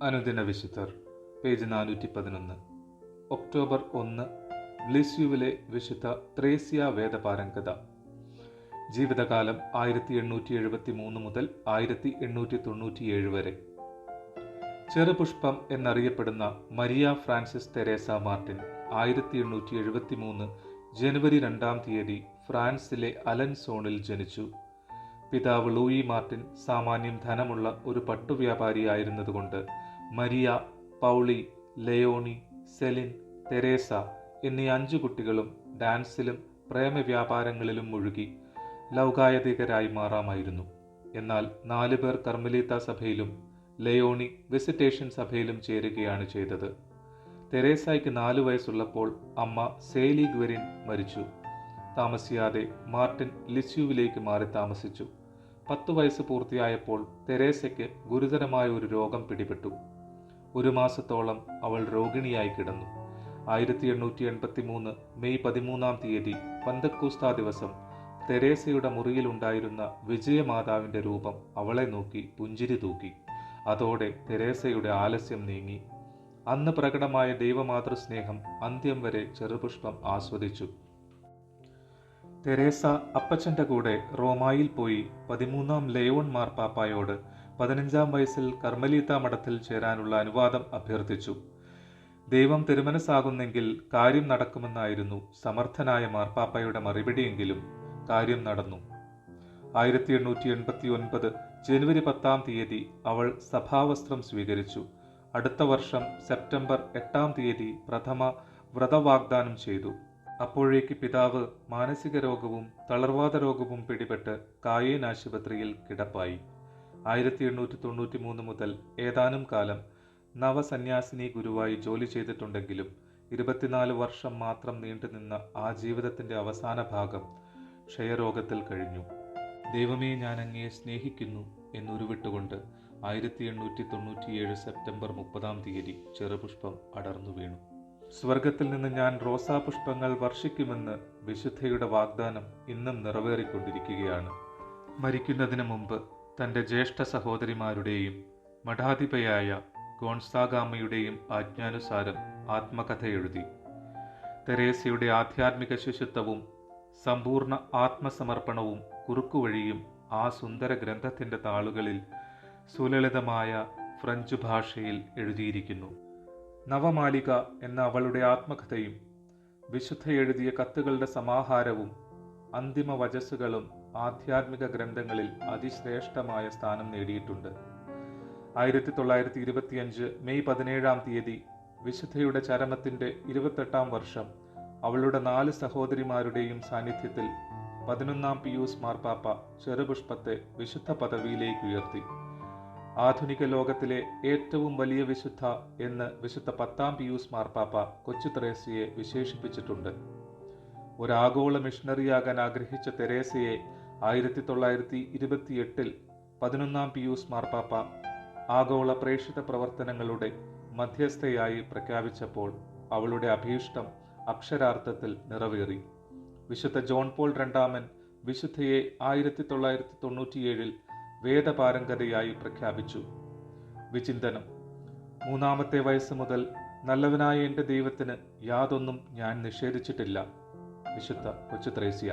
അനുദിന വിശുദ്ധർ, page 411. October 1, ലിസ്യുവിലെ വിശുദ്ധ ത്രേസ്യ വേദപാരംഗത. ജീവിതകാലം 1873 മുതൽ 1897 വരെ. ചെറുപുഷ്പം എന്നറിയപ്പെടുന്ന മരിയ ഫ്രാൻസിസ് തെരേസ മാർട്ടിൻ 1873 ജനുവരി 2 ഫ്രാൻസിലെ അലൻസോണിൽ ജനിച്ചു. പിതാവ് ലൂയി മാർട്ടിൻ സാമാന്യം ധനമുള്ള ഒരു പട്ടുവ്യാപാരിയായിരുന്നതുകൊണ്ട് Maria, Pauline, Leonie, Celine, Therese എന്നീ 5 കുട്ടികളും ഡാൻസിലും പ്രേമവ്യാപാരങ്ങളിലും മുഴുകി ലൗകായതികരായി മാറാമായിരുന്നു. എന്നാൽ 4 പേർ കർമ്മലീത്ത സഭയിലും ലയോണി വിസിറ്റേഷൻ സഭയിലും ചേരുകയാണ് ചെയ്തത്. തെരേസായ്ക്ക് 4 വയസ്സുള്ളപ്പോൾ അമ്മ സേലി ഗ്വെരിൻ മരിച്ചു. താമസിയാതെ മാർട്ടിൻ ലിസ്യുവിലേക്ക് മാറി താമസിച്ചു. 10 വയസ്സ് പൂർത്തിയായപ്പോൾ തെരേസയ്ക്ക് ഗുരുതരമായ ഒരു രോഗം പിടിപെട്ടു. 1 മാസത്തോളം അവൾ രോഗിണിയായി കിടന്നു. 1883 മെയ് 13 പന്തക്കൂസ്ത ദിവസം തെരേസയുടെ മുറിയിലുണ്ടായിരുന്ന വിജയമാതാവിൻ്റെ രൂപം അവളെ നോക്കി പുഞ്ചിരി തൂക്കി. അതോടെ തെരേസയുടെ ആലസ്യം നീങ്ങി. അന്ന് പ്രകടമായ ദൈവമാതൃസ്നേഹം അന്ത്യം വരെ ചെറുപുഷ്പം ആസ്വദിച്ചു. തെരേസ അപ്പച്ചൻ്റെ കൂടെ റോമായിൽ പോയി 13ാം ലയോൺ മാർപ്പാപ്പായോട് 15ാം വയസ്സിൽ കർമ്മലീത്ത മഠത്തിൽ ചേരാനുള്ള അനുവാദം അഭ്യർത്ഥിച്ചു. ദൈവം തിരുമനസ്സാകുന്നെങ്കിൽ കാര്യം നടക്കുമെന്നായിരുന്നു സമർത്ഥനായ മാർപ്പാപ്പയുടെ മറുപടിയെങ്കിലും കാര്യം നടന്നു. 1889 ജനുവരി 10 അവൾ സഭാവസ്ത്രം സ്വീകരിച്ചു. അടുത്ത വർഷം സെപ്റ്റംബർ 8 പ്രഥമ വ്രതവാഗ്ദാനം ചെയ്തു. അപ്പോഴേക്ക് പിതാവ് മാനസിക രോഗവും തളർവാദ രോഗവും പിടിപെട്ട് കായേൻ ആശുപത്രിയിൽ കിടപ്പായി. 1893 മുതൽ ഏതാനും കാലം നവസന്യാസിനി ഗുരുവായി ജോലി ചെയ്തിട്ടുണ്ടെങ്കിലും 24 വർഷം മാത്രം നീണ്ടുനിന്ന ആ ജീവിതത്തിൻ്റെ അവസാന ഭാഗം ക്ഷയരോഗത്തിൽ കഴിഞ്ഞു. ദൈവമേ, ഞാൻ അങ്ങയെ സ്നേഹിക്കുന്നു എന്നുരുവിട്ടുകൊണ്ട് 1897 സെപ്റ്റംബർ 30 ചെറുപുഷ്പം അടർന്നു വീണു. സ്വർഗത്തിൽ നിന്ന് ഞാൻ റോസാപുഷ്പങ്ങൾ വർഷിക്കുമെന്ന് വിശുദ്ധയുടെ വാഗ്ദാനം ഇന്നും നിറവേറിക്കൊണ്ടിരിക്കുകയാണ്. മരിക്കുന്നതിന് മുമ്പ് തൻ്റെ ജ്യേഷ്ഠ സഹോദരിമാരുടെയും മഠാധിപയായ ഗോൺസാഗാമയുടെയും ആജ്ഞാനുസാരം ആത്മകഥ എഴുതി. തെരേസയുടെ ആധ്യാത്മിക ശുചിത്വവും സമ്പൂർണ്ണ ആത്മസമർപ്പണവും കുറുക്കുവഴിയും ആ സുന്ദര ഗ്രന്ഥത്തിൻ്റെ താളുകളിൽ സുലളിതമായ ഫ്രഞ്ച് ഭാഷയിൽ എഴുതിയിരിക്കുന്നു. നവമാലിക എന്ന അവളുടെ ആത്മകഥയും വിശുദ്ധ എഴുതിയ കത്തുകളുടെ സമാഹാരവും അന്തിമ വചസ്സുകളും ആധ്യാത്മിക ഗ്രന്ഥങ്ങളിൽ അതിശ്രേഷ്ഠമായ സ്ഥാനം നേടിയിട്ടുണ്ട്. 1925 മെയ് 17 വിശുദ്ധയുടെ ചരമത്തിൻ്റെ 28ാം വർഷം അവളുടെ 4 സഹോദരിമാരുടെയും സാന്നിധ്യത്തിൽ 11ാം പിയൂസ് മാർപ്പാപ്പ ചെറുപുഷ്പത്തെ വിശുദ്ധ പദവിയിലേക്ക് ഉയർത്തി. ആധുനിക ലോകത്തിലെ ഏറ്റവും വലിയ വിശുദ്ധ എന്ന് വിശുദ്ധ 10ാം പിയൂസ് മാർപ്പാപ്പ കൊച്ചു തെരേസയെ വിശേഷിപ്പിച്ചിട്ടുണ്ട്. ഒരാഗോള മിഷണറിയാകാൻ ആഗ്രഹിച്ച തെരേസയെ 1928 11ാം പിയൂസ് മാർപ്പാപ്പ ആഗോള പ്രേക്ഷിത പ്രവർത്തനങ്ങളുടെ മധ്യസ്ഥയായി പ്രഖ്യാപിച്ചപ്പോൾ അവളുടെ അഭീഷ്ടം അക്ഷരാർത്ഥത്തിൽ നിറവേറി. വിശുദ്ധ ജോൺ പോൾ രണ്ടാമൻ വിശുദ്ധയെ 1997 വേദപാരംഗതയായി പ്രഖ്യാപിച്ചു. വിചിന്തനം. 3ാമത്തെ വയസ്സ് മുതൽ നല്ലവനായ എൻ്റെ ദൈവത്തിന് യാതൊന്നും ഞാൻ നിഷേധിച്ചിട്ടില്ല. വിശുദ്ധ കൊച്ചു ത്രേസ്യ.